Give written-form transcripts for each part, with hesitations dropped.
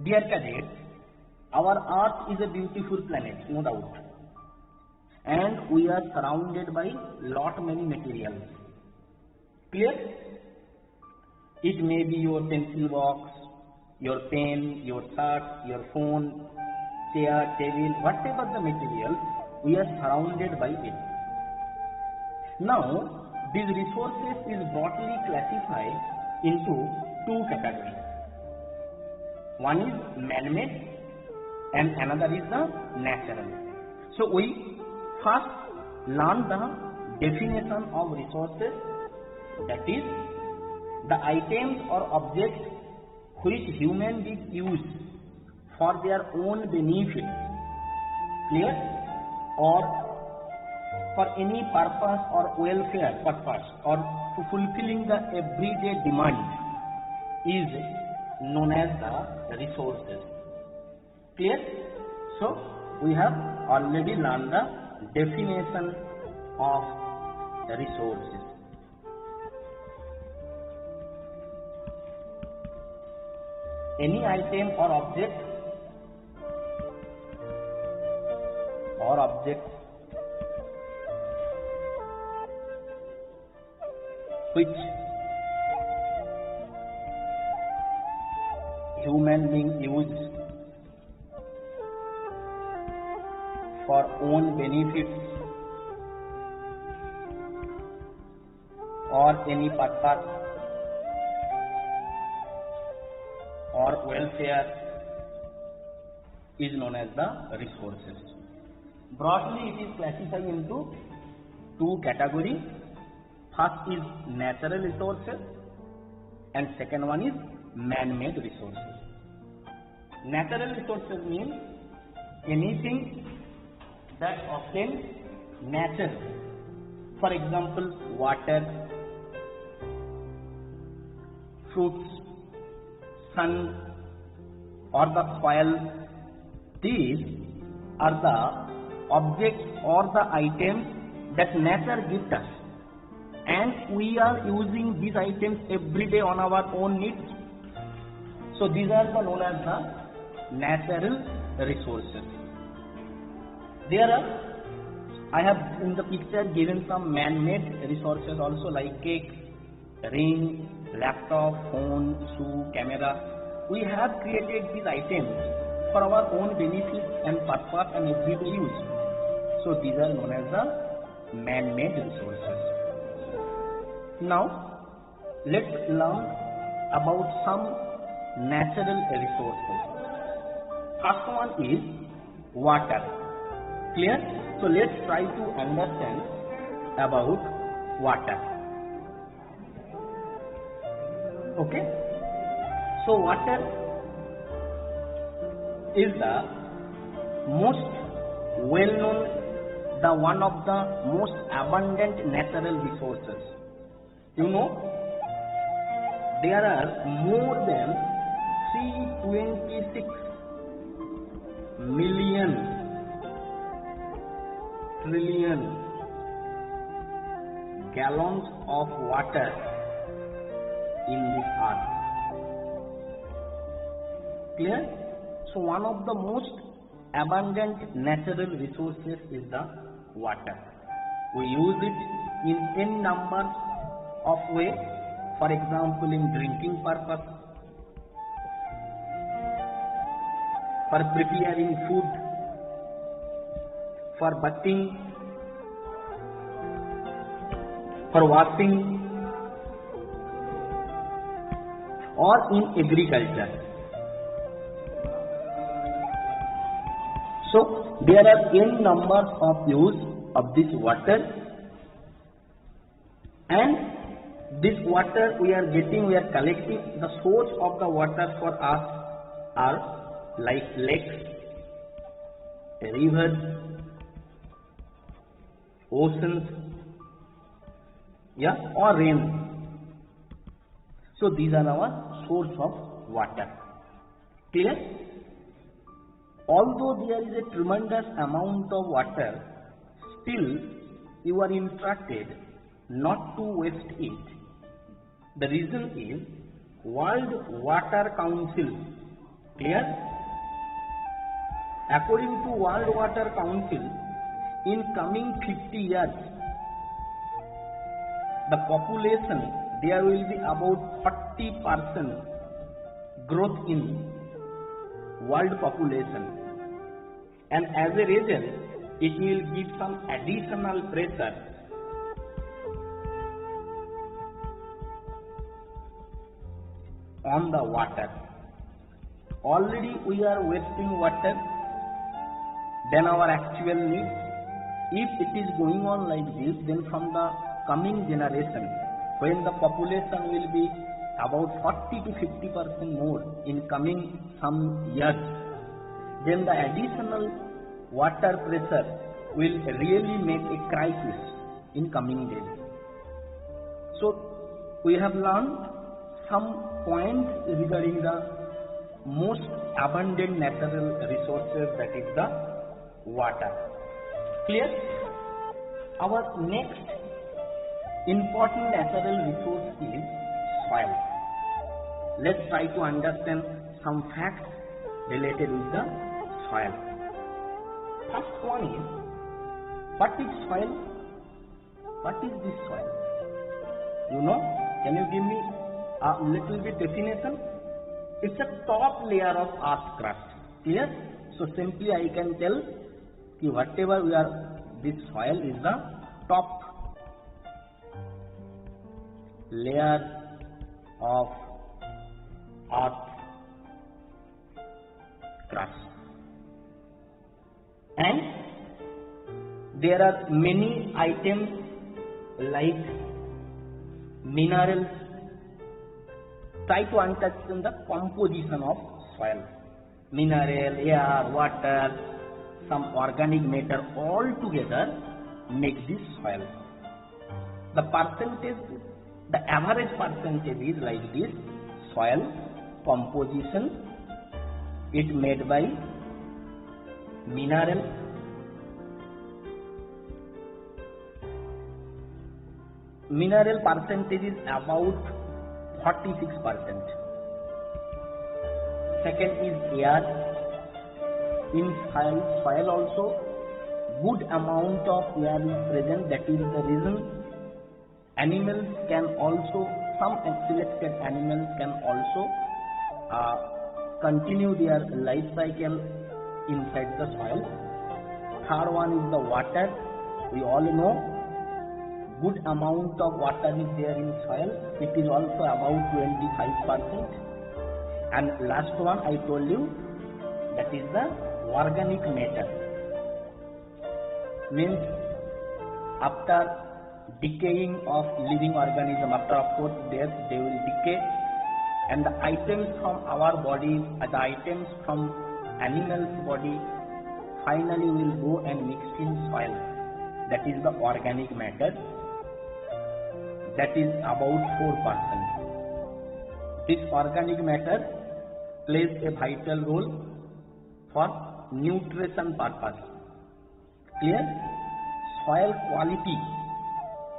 Dear cadets, our Earth is a beautiful planet, no doubt, and we are surrounded by lot many materials. Clear? It may be your pencil box, your pen, your shirt, your phone, chair, table, whatever the material, we are surrounded by it. Now, these resources is broadly classified into two categories. One is man-made and another is the natural. So we first learn the definition of resources, that is the items or objects which human beings use for their own benefit, clear, or for any purpose or welfare purpose or to fulfilling the everyday demand is known as the resources. Clear? So we have already learned the definition of the resources. Any item or object which human being use for own benefits or any purpose or welfare is known as the resources. Broadly, it is classified into two categories. First is natural resources and second one is man-made resources. Natural resources means anything that obtains naturally. For example, water, fruits, sun or the soil. These are the objects or the items that nature gives us, and we are using these items every day on our own needs. So these are the known as the natural resources. I have in the picture given some man-made resources also, like cake, ring, laptop, phone, shoe, camera. We have created these items for our own benefit and purpose and everyday use. So these are known as the man-made resources. Now let's learn about some natural resources. First one is water. Clear? So let's try to understand about water. Okay? So water is the most well-known, the one of the most abundant natural resources. You know, there are more than 326 million trillion gallons of water in this earth. Clear? So one of the most abundant natural resources is the water. We use it in n number of ways. For example, in drinking purpose, for preparing food, for bathing, for washing, or in agriculture. So there are n numbers of use of this water, and this water we are collecting. The source of the water for us are like lakes, rivers, oceans, or rain. So these are our source of water. Clear? Although there is a tremendous amount of water, still you are instructed not to waste it. The reason is World Water Council, Clear? According to World Water Council, in coming 50 years, the population, there will be about 40% growth in world population, and as a result, it will give some additional pressure on the water. Already we are wasting water than our actual needs. If it is going on like this, then from the coming generation, when the population will be about 40 to 50% more in coming some years, then the additional water pressure will really make a crisis in coming days. So we have learned some points regarding the most abundant natural resources, that is the water. Clear? Our next important natural resource is soil. Let's try to understand some facts related with the soil. First one is, what is soil? What is this soil? You know? Can you give me a little bit definition? It's a top layer of earth crust. Clear? So simply I can tell that whatever we are, this soil is the top layer of earth crust. And there are many items like minerals. Try to understand the composition of soil. Mineral, air, water, some organic matter all together make this soil. The percentage, the average percentage is like this: soil composition, it made by mineral, mineral percentage is about 46%. Second is air. In soil also good amount of air is present. That is the reason animals can also, some selected animals can also continue their life cycle inside the soil. Third one is the water. We all know good amount of water is there in soil. It is also about 25%. And last one I told you, that is the organic matter. Means after decaying of living organism, after of course death, they will decay, and the items from our body, the items from animals' body finally will go and mix in soil. That is the organic matter. That is about 4%. This organic matter plays a vital role for nutrition purpose. Clear? Soil quality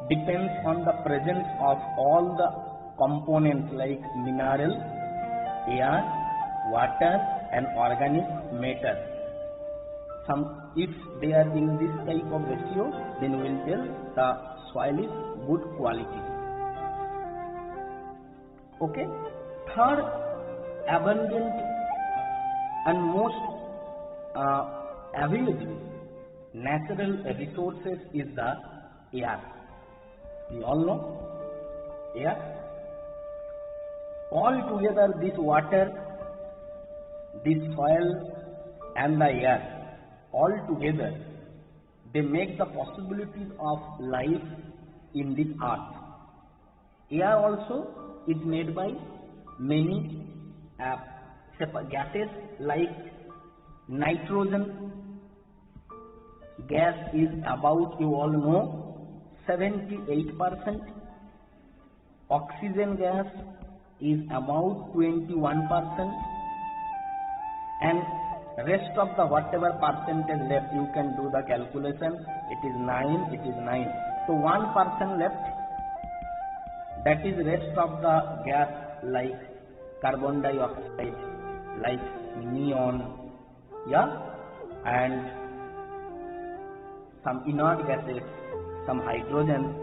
depends on the presence of all the components like mineral, air, water and organic matter. If they are in this type of ratio, then we will tell the soil is good quality. Okay. Third abundant and most available natural resources is the air. We all know air. All together this water, this soil and the air, all together they make the possibilities of life in this earth. Air also is made by many gases like nitrogen gas is about, you all know, 78%. Oxygen gas is about 21%, and rest of the whatever percentage left, you can do the calculation. It is 9. So 1% left, that is rest of the gas like carbon dioxide, like neon, yeah, and some inert gases, some hydrogen.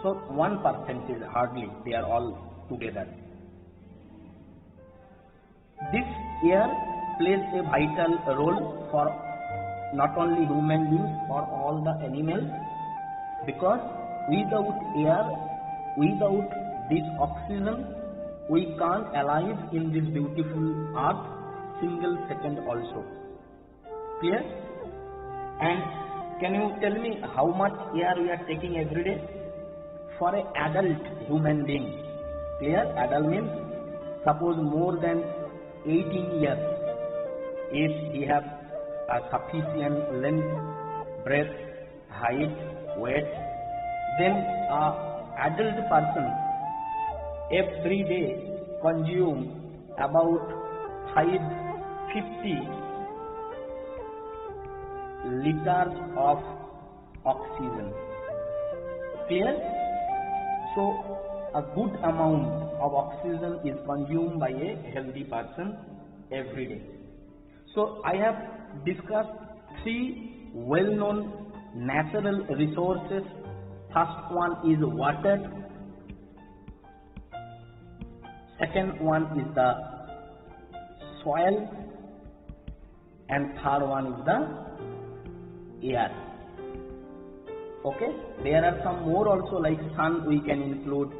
So 1% is hardly, they are all together. This air plays a vital role for not only human beings, for all the animals, because without air, without this oxygen, we can't alive in this beautiful earth single second also. Clear? And can you tell me how much air we are taking every day? For an adult human being, clear? Adult means suppose more than 18 years, if he have a sufficient length, breadth, height, weight, then adult person every day consume about 550 liters of oxygen. Clear? So a good amount of oxygen is consumed by a healthy person every day. So I have discussed 3 well-known natural resources. First one is water, second one is the soil, and third one is the air. Okay, there are some more also, like sun we can include,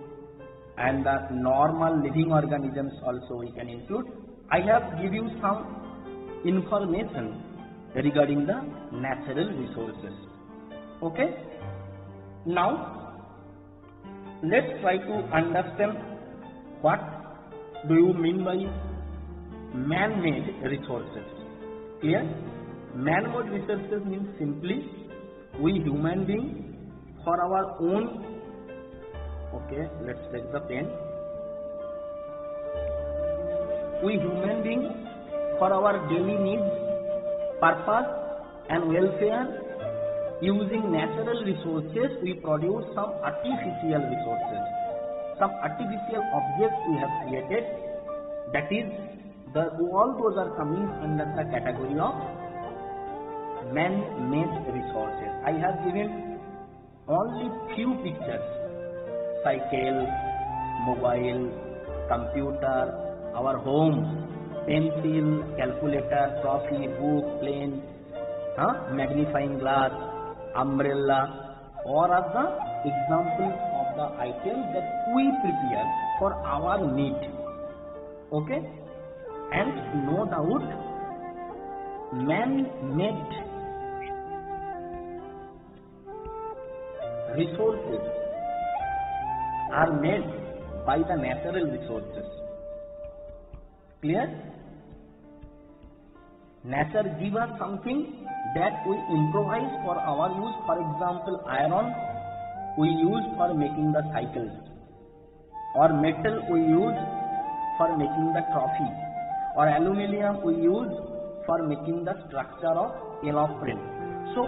and the normal living organisms also we can include. I have give you some information regarding the natural resources. Okay, now let's try to understand what do you mean by man-made resources. Clear? Man-made resources means simply we human beings for our own, okay, let's take the pen. We human beings for our daily needs, purpose and welfare, using natural resources, we produce some artificial resources, some artificial objects we have created. That is, all those are coming under the category of man-made resources. I have given only few pictures: cycle, mobile, computer, our home, pencil, calculator, trophy, book, plane, magnifying glass, umbrella, all are the examples of the items that we prepare for our need. Okay? And no doubt, man-made resources are made by the natural resources. Clear? Nature gives us something that we improvise for our use. For example, iron we use for making the cycles, or metal we use for making the trophy, or aluminium we use for making the structure of aeroplane. So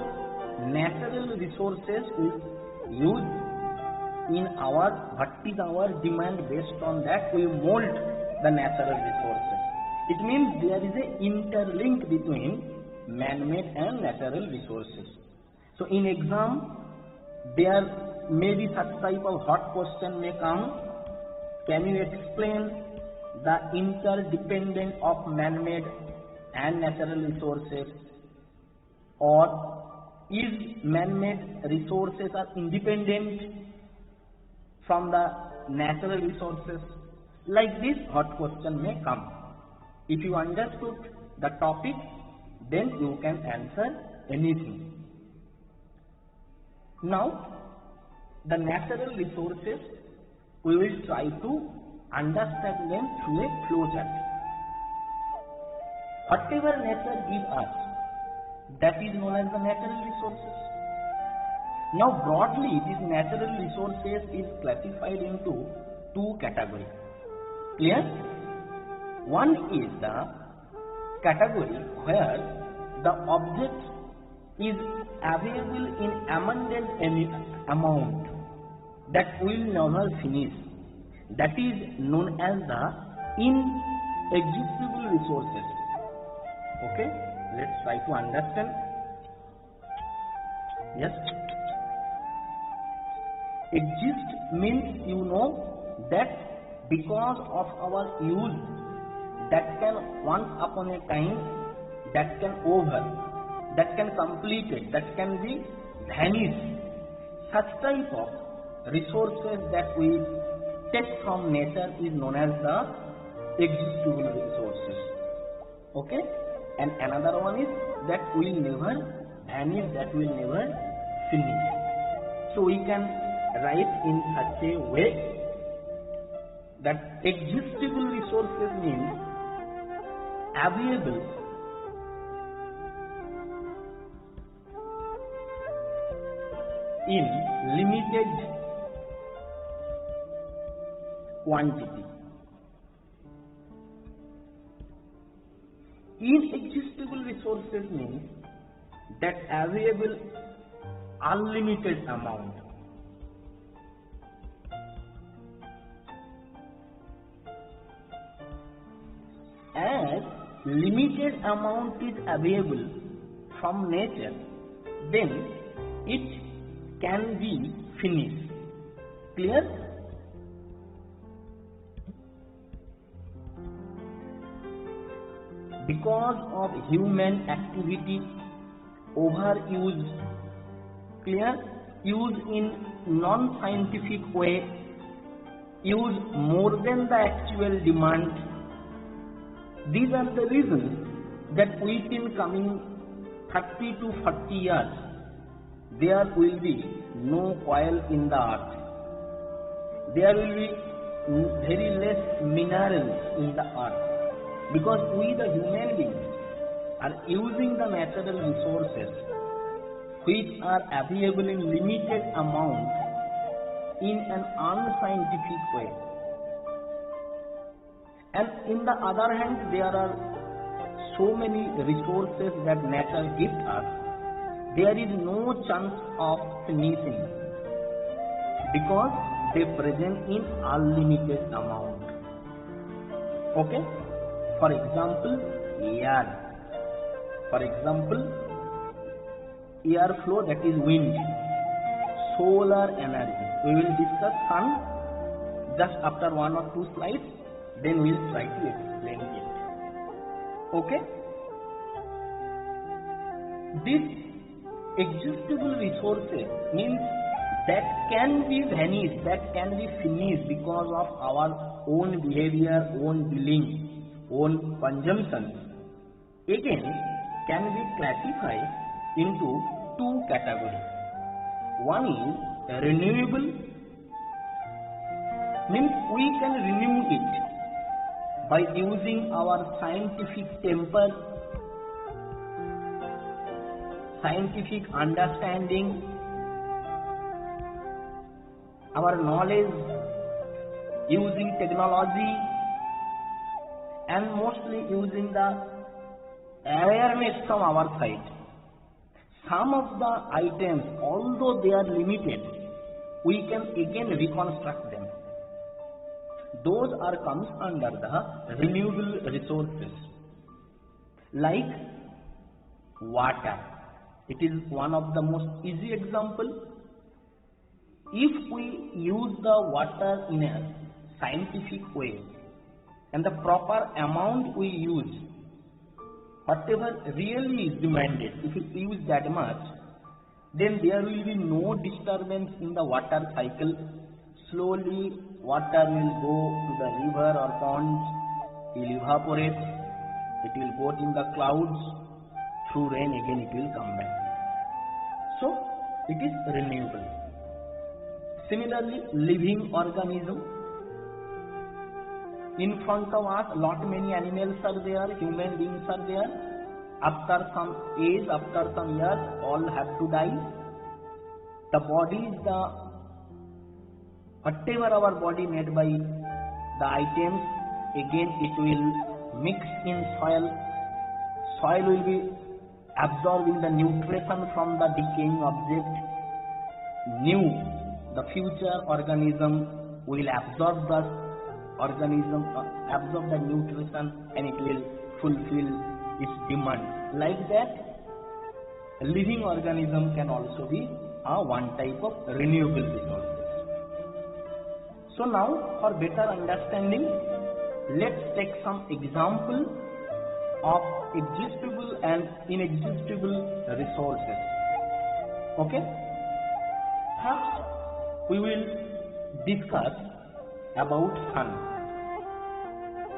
natural resources we use in our, what is our demand, based on that we mold the natural resources. It means there is a interlink between man-made and natural resources. So in exam, there may be such type of hot question may come. Can you explain the interdependence of man-made and natural resources? Or is man-made resources are independent from the natural resources? Like this hot question may come. If you understood the topic, then you can answer anything. Now, the natural resources, we will try to understand them through a flowchart. Whatever nature gives us, that is known as the natural resources. Now, broadly, these natural resources is classified into 2 categories. Clear? One is the category where the object is available in abundant amount that will never finish. That is known as the existable resources. Okay, let's try to understand. Yes, exist means that because of our use, that can once upon a time, that can over, that can complete it, that can be vanished. Such type of resources that we take from nature is known as the existable resources. Okay, and another one is that will never vanish, that will never finish. So we can write in such a way that existable resources means available in limited quantity. Inexhaustible resources means that available unlimited amount. As limited amount is available from nature, then it can be finished. Clear? Because of human activity, overuse, clear, use in non-scientific way, use more than the actual demand. These are the reasons that within coming 30 to 40 years, there will be no oil in the earth. There will be very less minerals in the earth. Because we the human beings are using the natural resources which are available in limited amount in an unscientific way. And in the other hand, there are so many resources that nature gives us. There is no chance of finishing because they present in unlimited amount. Okay? For example, air. For example, airflow, that is wind. Solar energy. We will discuss sun just after 1 or 2 slides. Then we will try to explain it. Okay? These existable resources means that can be vanished, that can be finished because of our own behavior, own dealing, own consumption. Again, can be classified into 2 categories. One is renewable, means we can renew it by using our scientific temper, scientific understanding, our knowledge, using technology, and mostly using the awareness from our side. Some of the items, although they are limited, we can again reconstruct them. Those are comes under the renewable resources. Like water. It is one of the most easy example. If we use the water in a scientific way and the proper amount we use, whatever really is demanded, if we use that much, then there will be no disturbance in the water cycle. Slowly water will go to the river or ponds, it will evaporate, it will go in the clouds, through rain again it will come back. So it is renewable. Similarly, living organism. In front of us, lot many animals are there, human beings are there. After some age, after some years, all have to die. The body is the whatever our body made by the items, again it will mix in soil. Soil will be absorbing the nutrition from the decaying object. The future organism will absorb the organism absorb the nutrition and it will fulfill its demand. Like that, living organism can also be one type of renewable resources. So now, for better understanding, let's take some example of existable and inexhaustible resources. Okay? First, we will discuss about sun.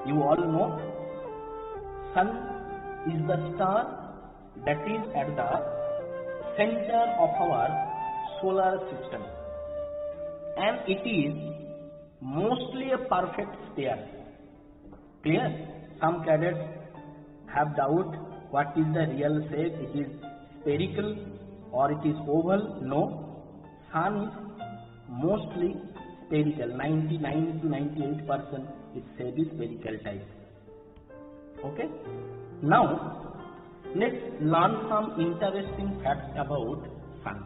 You all know, sun is the star that is at the center of our solar system, and it is mostly a perfect sphere. Clear? Some cadets have doubt what is the real shape. It is spherical or it is oval. No, sun is mostly spherical. 99 to 98% its shape is spherical type. Okay? Now, let's learn some interesting facts about sun.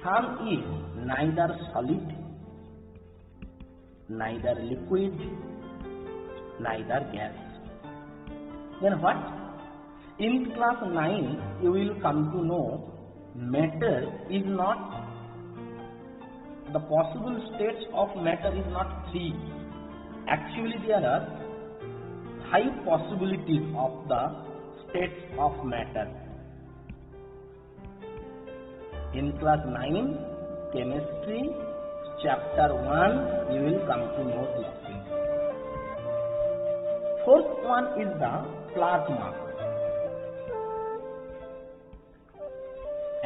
Sun is neither solid, neither liquid, neither gas. Then what? In class 9, you will come to know matter is not, the possible states of matter is not 3. Actually, there are 5 possibilities of the states of matter. In class 9, chemistry, chapter 1, you will come to know this thing. Fourth one is the plasma.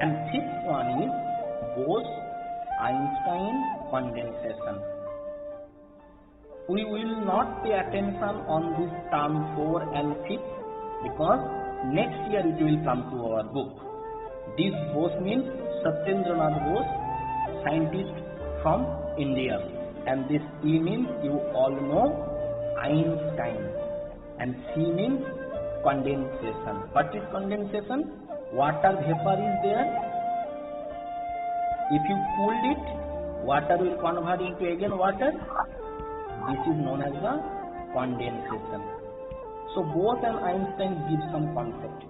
And fifth one is Bose-Einstein condensation. We will not pay attention on this term 4 and 5 because next year it will come to our book. This Bose means Satyendranath Bose, scientist from India, and this E means, you all know, Einstein, and C means condensation. What is condensation? Water vapor is there. If you cooled it, water will convert into again water. This is known as the condensation. So Bose and Einstein give some concept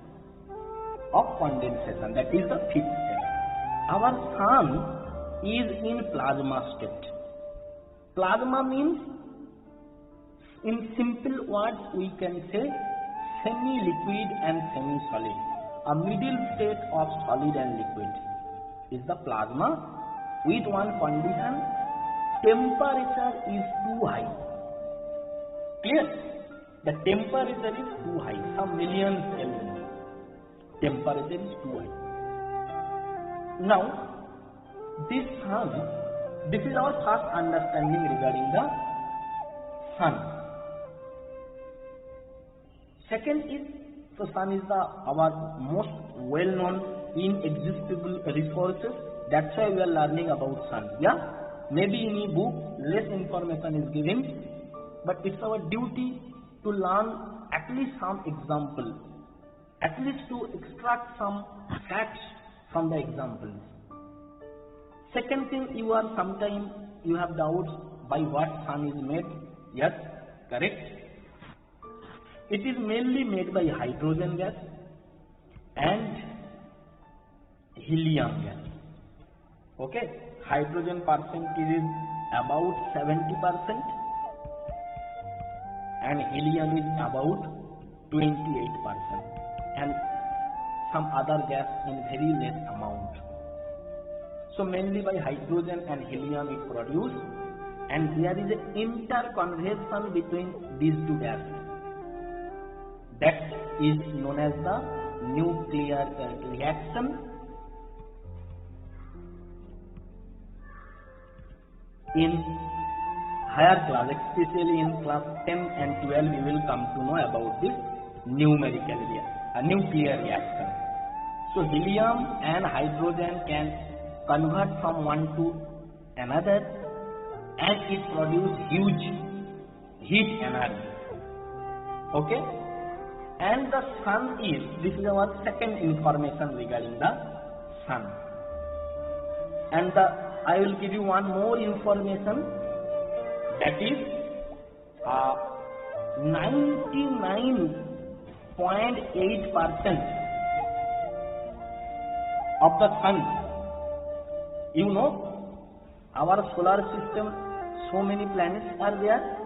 of condensation. That is the fifth step. Our sun is in plasma state. Plasma means, in simple words, we can say semi-liquid and semi-solid. A middle state of solid and liquid is the plasma, with one condition: temperature is too high. Clear? The temperature is too high, some millions Kelvin. Temperature is too high. Now, this sun, this is our first understanding regarding the sun. Second is, so sun is our most well-known inexhaustible resources. That's why we are learning about sun. Yeah, maybe in a book less information is given, but it's our duty to learn at least some example, at least to extract some facts from the examples. Second thing, sometimes you have doubts by what sun is made. Yes, correct. It is mainly made by hydrogen gas and helium gas. Okay, hydrogen percentage is about 70% and helium is about 28%, and some other gas in very less amount. So mainly by hydrogen and helium is produced, and there is an interconversion between these two gases. That is known as the nuclear reaction. In higher class, especially in class 10 and 12, we will come to know about this nuclear reaction. So helium and hydrogen can convert from one to another, and it produces huge heat energy. Okay? And the sun is, this is our second information regarding the sun. And I will give you one more information, that is 99.8% of the sun. You know, our solar system, so many planets are there,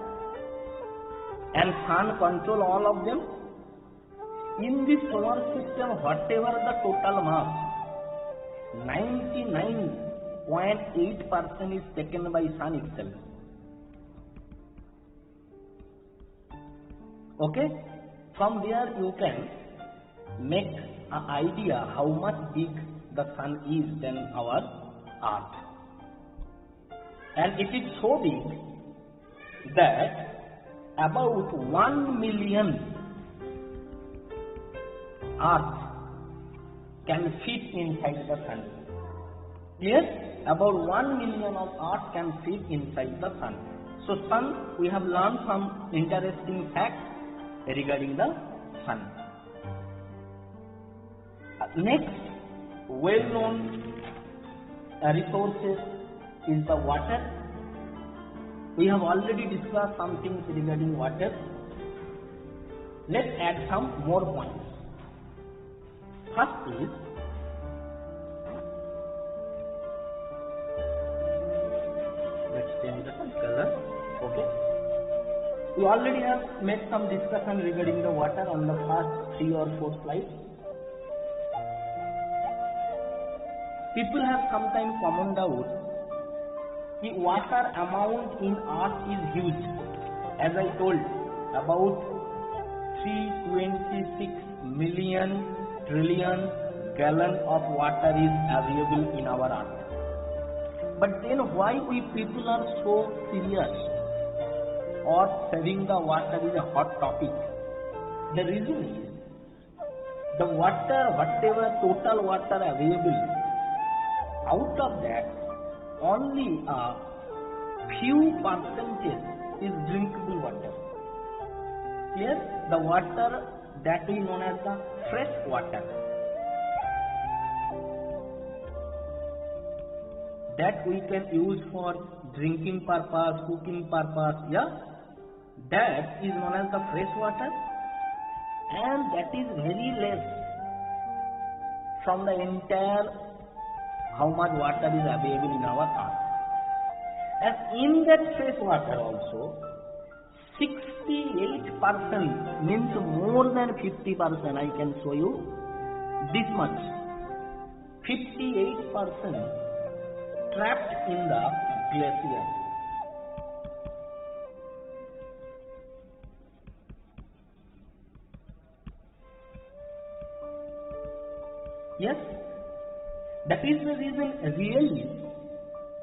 and sun control all of them. In this solar system, whatever the total mass, 99.8% is taken by sun itself. Okay, from there you can make an idea how much big the sun is than our earth. And it is so big that about 1 million earth can fit inside the sun. Clear? About 1 million of earth can fit inside the sun. So sun, we have learned some interesting facts regarding the sun. Next well-known resources is the water. We have already discussed some things regarding water. Let's add some more points. First is, let's change the color. Okay. We already have made some discussion regarding the water on the first 3 or 4 slides. People have sometimes common doubt. The water amount in earth is huge. As I told, about 326 million trillion gallon of water is available in our earth. But then why we people are so serious or saving the water is a hot topic? The reason is, the water, whatever total water available, out of that only a few percentage is drinkable water. Here the water that is known as the fresh water, that we can use for drinking purpose, cooking purpose, that is known as the fresh water, and that is very less from the entire how much water is available in our earth. And in that fresh water also, 68% means more than 50%, I can show you this much, 58% trapped in the glacier. Yes, that is the reason really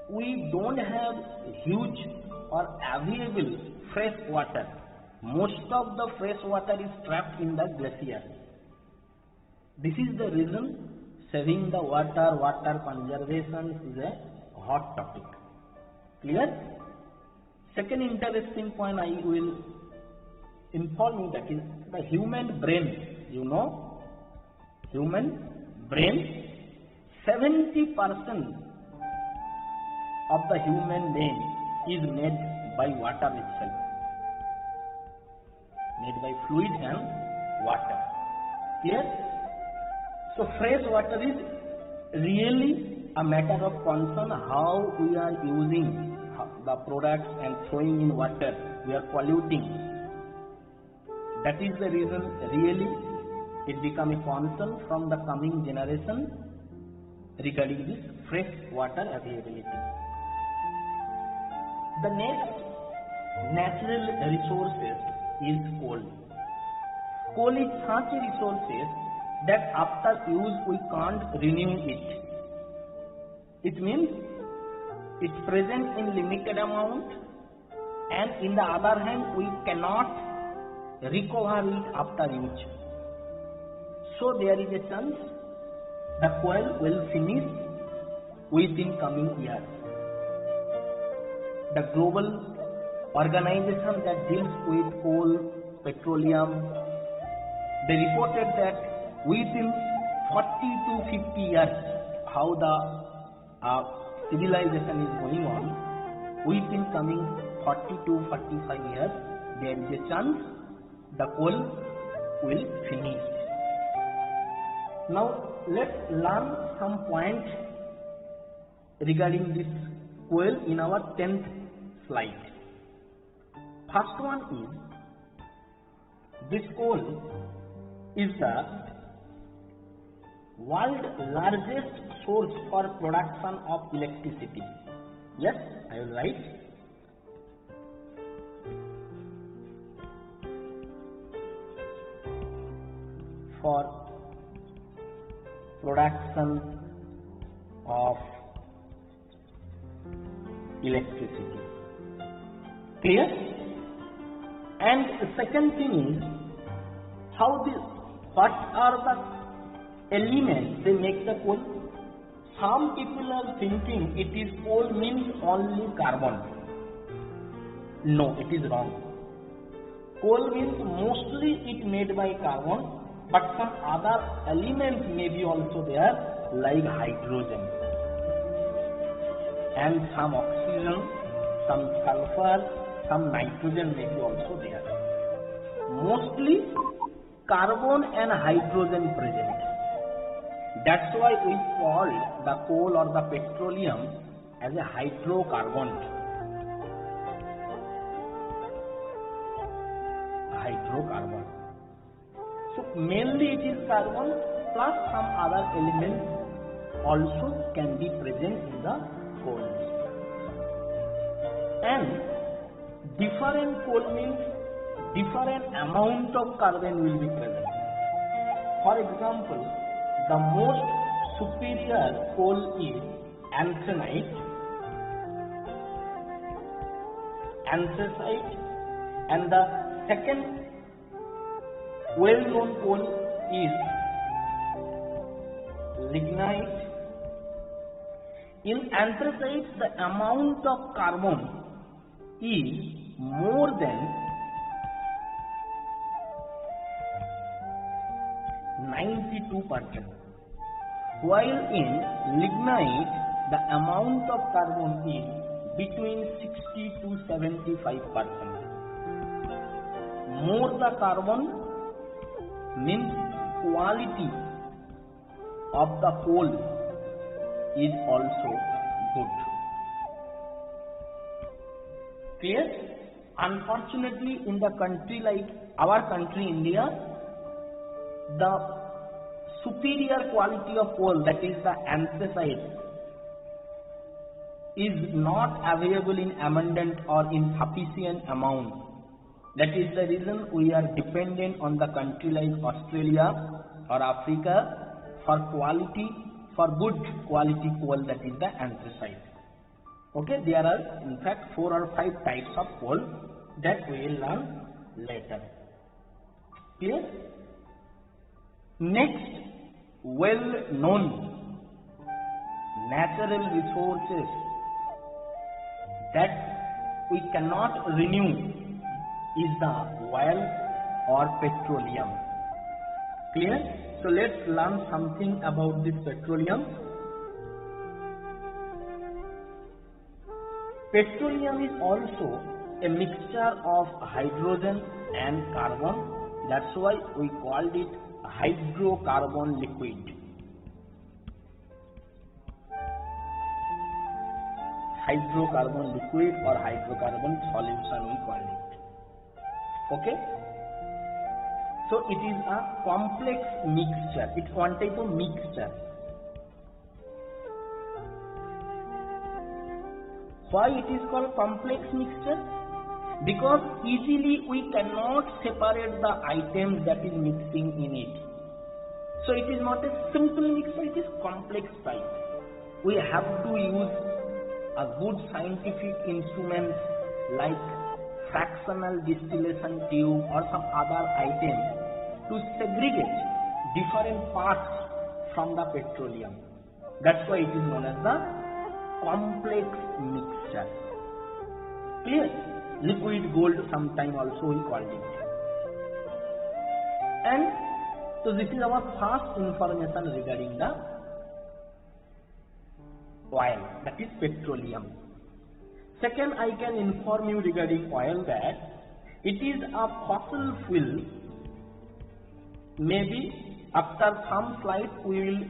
we don't have huge or available fresh water. Most of the fresh water is trapped in the glacier. This is the reason saving the water, water conservation is a hot topic. Clear? Second interesting point I will inform you, that is the human brain. You know, human brain, 70% of the human brain is made by water itself, made by fluid and water. Clear? So fresh water is really a matter of concern. How we are using the products and throwing in water, we are polluting. That is the reason really it become a concern from the coming generation regarding this fresh water availability. The next natural resources is coal. Coal is such a resource that after use we can't renew it. It means it's present in limited amount, and in the other hand we cannot recover it after use. So there is a chance the coal will finish within coming years. The global organization that deals with coal, petroleum, they reported that within 40 to 50 years, how the civilization is going on, within coming 40 to 45 years, there is a chance the coal will finish. Now let's learn some points regarding this coal in our 10th slide. First one is, this coal is the world's largest source for production of electricity. Yes, I will write. For production of electricity. Clear? And the second thing is, what are the elements they make the coal? Some people are thinking it is coal means only carbon. No, it is wrong. Coal means mostly it made by carbon, but some other elements may be also there, like hydrogen and some oxygen, some sulfur, some nitrogen may be also there. Mostly carbon and hydrogen present. That's why we call the coal or the petroleum as a hydrocarbon. Hydrocarbon. So mainly it is carbon plus some other elements also can be present in the coal. And different coal means different amount of carbon will be present. For example, the most superior coal is anthracite, and the second well-known coal is lignite. In anthracite, the amount of carbon is more than 92%, while in lignite the amount of carbon is between 60 to 75%. More the carbon means quality of the coal is also good. Clear? Unfortunately, in the country like our country India, the superior quality of coal, that is the anthracite, is not available in abundant or in sufficient amount. That is the reason we are dependent on the country like Australia or Africa for quality, for good quality coal, that is the anthracite. Okay, there are in fact 4 or 5 types of coal that we will learn later. Clear? Next, well-known natural resources that we cannot renew is the oil or petroleum. Clear? So let's learn something about this petroleum. Petroleum is also a mixture of hydrogen and carbon. That's why we called it hydrocarbon liquid. Hydrocarbon liquid or hydrocarbon solution we call it. Okay? So it is a complex mixture. It's one type of mixture. Why it is called complex mixture? Because easily we cannot separate the items that is mixing in it. So it is not a simple mixture, it is complex type. We have to use a good scientific instruments like fractional distillation tube or some other item to segregate different parts from the petroleum. That's why it is known as the complex mixture. Clear? Liquid gold sometime also we called it. And so this is our first information regarding the oil, that is petroleum. Second, I can inform you regarding oil that It is a fossil fuel. Maybe after some slides we will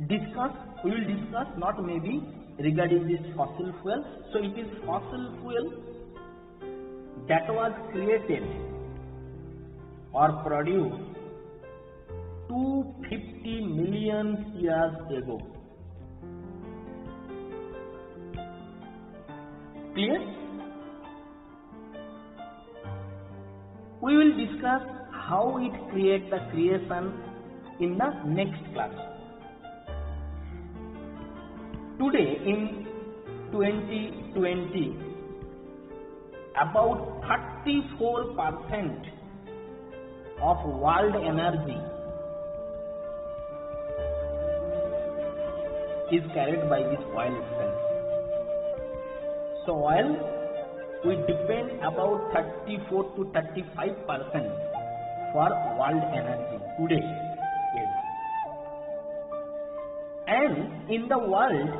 discuss, not maybe, regarding this fossil fuel. So it is fossil fuel that was created or produced 250 million years ago. Clear? We will discuss how it creates the creation in the next class. Today in 2020, about 34% of world energy is carried by this oil itself. So oil, we depend about 34 to 35% for world energy today. Yes. And in the world,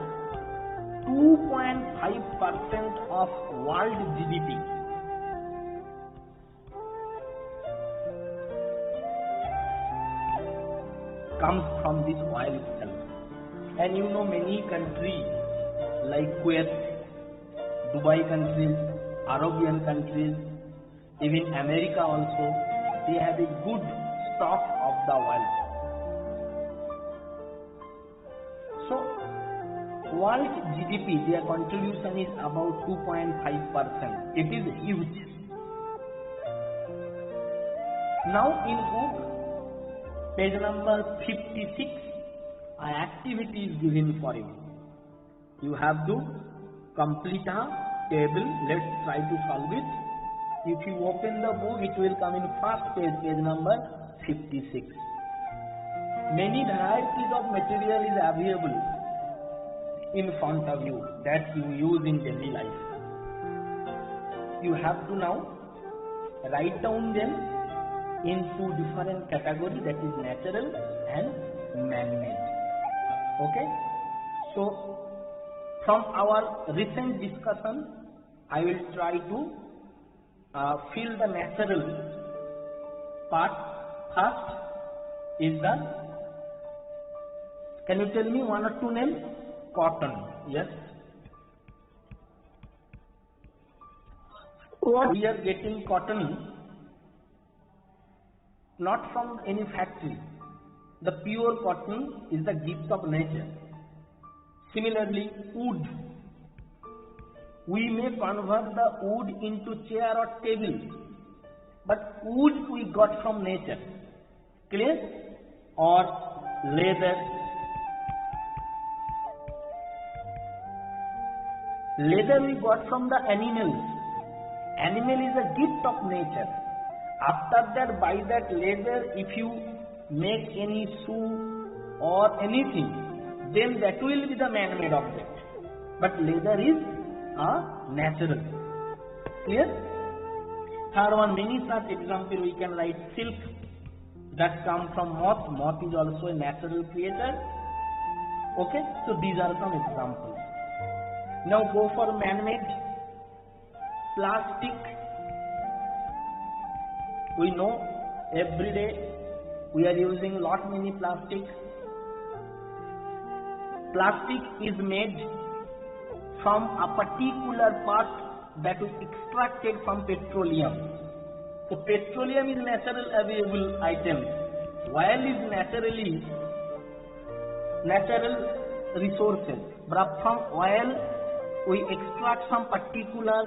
2.5% of world GDP comes from this oil itself. And you know, many countries like Kuwait, Dubai countries, Arabian countries, even America also, they have a good stock of the oil. So world GDP, their contribution is about 2.5%. It is huge. Now in book, page number 56, an activity is given for you. You have to complete a table. Let's try to solve it. If you open the book, it will come in first page, page number 56. Many varieties of material is available in front of you that you use in daily life. You have to now write down them in two different categories, that is natural and man-made. Okay? So from our recent discussion, I will try to fill the natural part. First is the, can you tell me one or two names? Cotton. Yes. We are getting cotton not from any factory. The pure cotton is the gift of nature. Similarly, wood. We may convert the wood into chair or table, but wood we got from nature. Clear? Or leather. Leather we got from the animals. Animal is a gift of nature. After that, by that leather, if you make any shoe or anything, then that will be the man-made object. But leather is a natural. Clear? Third one, many such example we can write. Silk that come from moth. Moth is also a natural creator. Okay? So these are some examples. Now go for man-made. Plastic. We know every day we are using lot many plastics. Plastic is made from a particular part that is extracted from petroleum. So petroleum is natural available item. Oil is natural resources. But from oil we extract some particular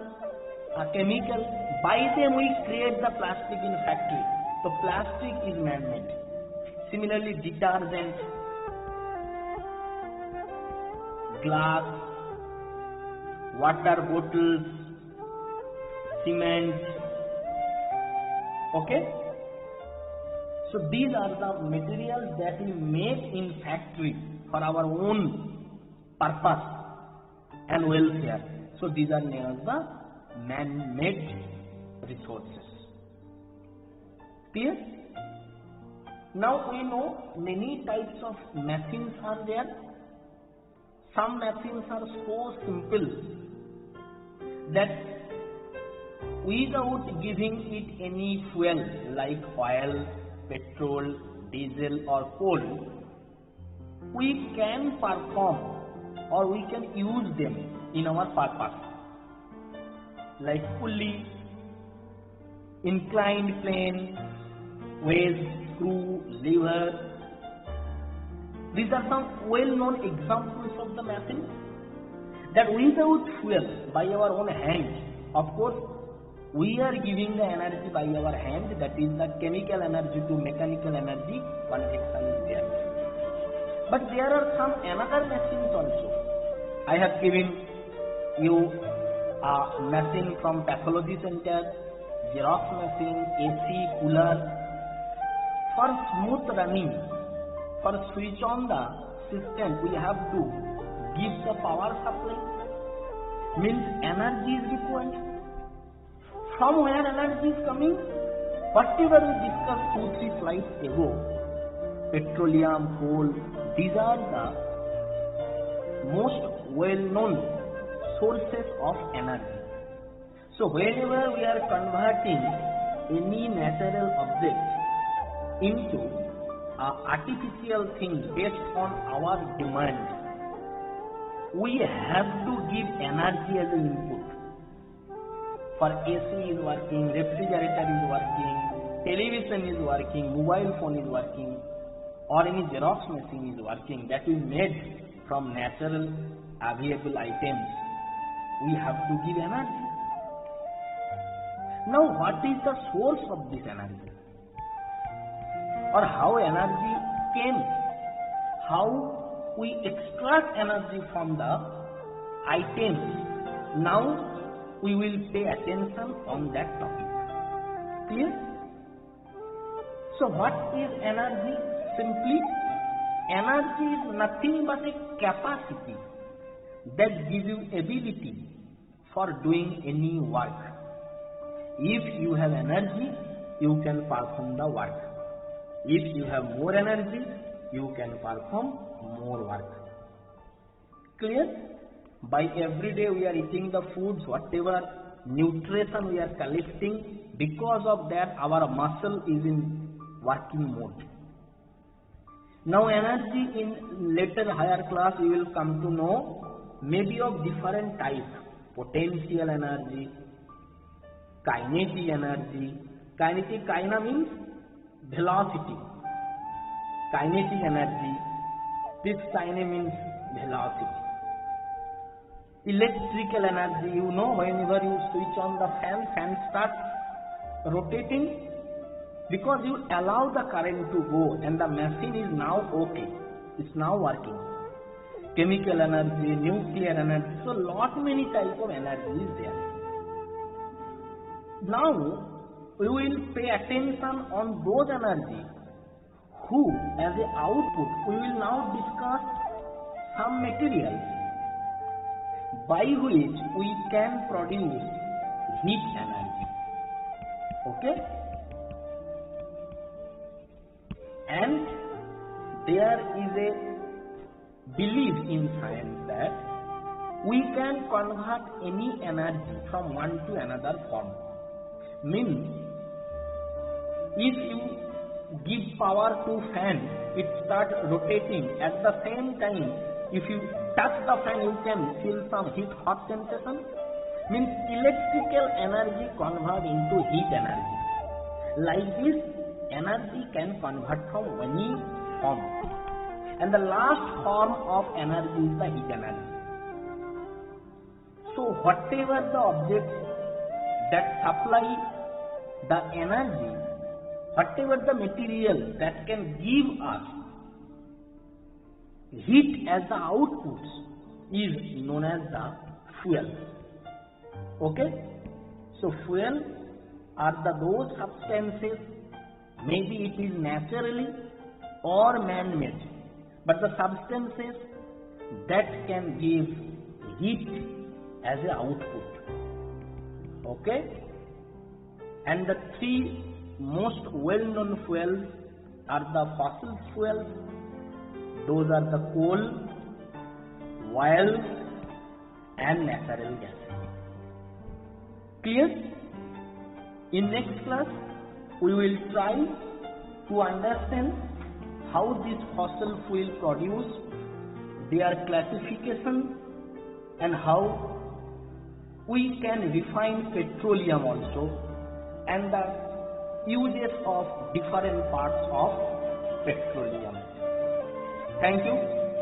chemical. By them we create the plastic in factory. So plastic is man-made. Similarly, detergent, glass, water bottles, cement. Okay? So these are the materials that we make in factory for our own purpose and welfare. So these are known as the man-made resources. Clear? Now we know many types of machines are there. Some machines are so simple that without giving it any fuel like oil, petrol, diesel or coal, we can perform or we can use them in our purpose, like pulley, inclined plane, wedge, screw, lever. These are some well-known examples of the machine that without fuel by our own hand, of course, we are giving the energy by our hand, that is the chemical energy to mechanical energy conversion is there. But there are some another machines also. I have given you a machine from pathology center, Xerox machine, AC, cooler. For smooth running, for switch on the system, we have to give the power supply, means energy is required. From where energy is coming? Whatever we discussed 2-3 slides ago, petroleum, coal, these are the most well-known sources of energy. So whenever we are converting any natural object into an artificial thing based on our demand, we have to give energy as an input. For AC is working, refrigerator is working, television is working, mobile phone is working, or any Xerox machine is working, that is made from natural available items, we have to give energy. Now what is the source of this energy? Or how energy came? How we extract energy from the items? Now we will pay attention on that topic. Clear? So what is energy? Simply, energy is nothing but a capacity that gives you ability for doing any work. If you have energy, you can perform the work. If you have more energy, you can perform more work. Clear? By every day we are eating the foods, whatever nutrition we are collecting, because of that our muscle is in working mode. Now energy in later higher class we will come to know maybe of different types. Potential energy, kinetic energy. Kyna means velocity. Kinetic energy. This kyne means velocity. Electrical energy, you know, whenever you switch on the fan starts rotating because you allow the current to go and the machine is now okay. It's now working. Chemical energy, nuclear energy, so lot many types of energy is there. Now we will pay attention on those energy who as a output, we will now discuss some materials by which we can produce heat energy. Okay? And there is a belief in science that we can convert any energy from one to another form. Means, if you give power to fan, it starts rotating. At the same time, if you touch the fan, you can feel some heat, hot sensation. Means electrical energy convert into heat energy. Like this, energy can convert from any form. And the last form of energy is the heat energy. So whatever the objects that supply the energy, whatever the material that can give us heat as the output is known as the fuel. Okay? So fuel are those substances, maybe it is naturally or man-made, but the substances that can give heat as an output. Okay? And the three most well-known fuels are the fossil fuels. Those are the coal, oil, and natural gas. Clear? In next class, we will try to understand how this fossil fuel produce, their classification, and how we can refine petroleum also, and the uses of different parts of petroleum. Thank you.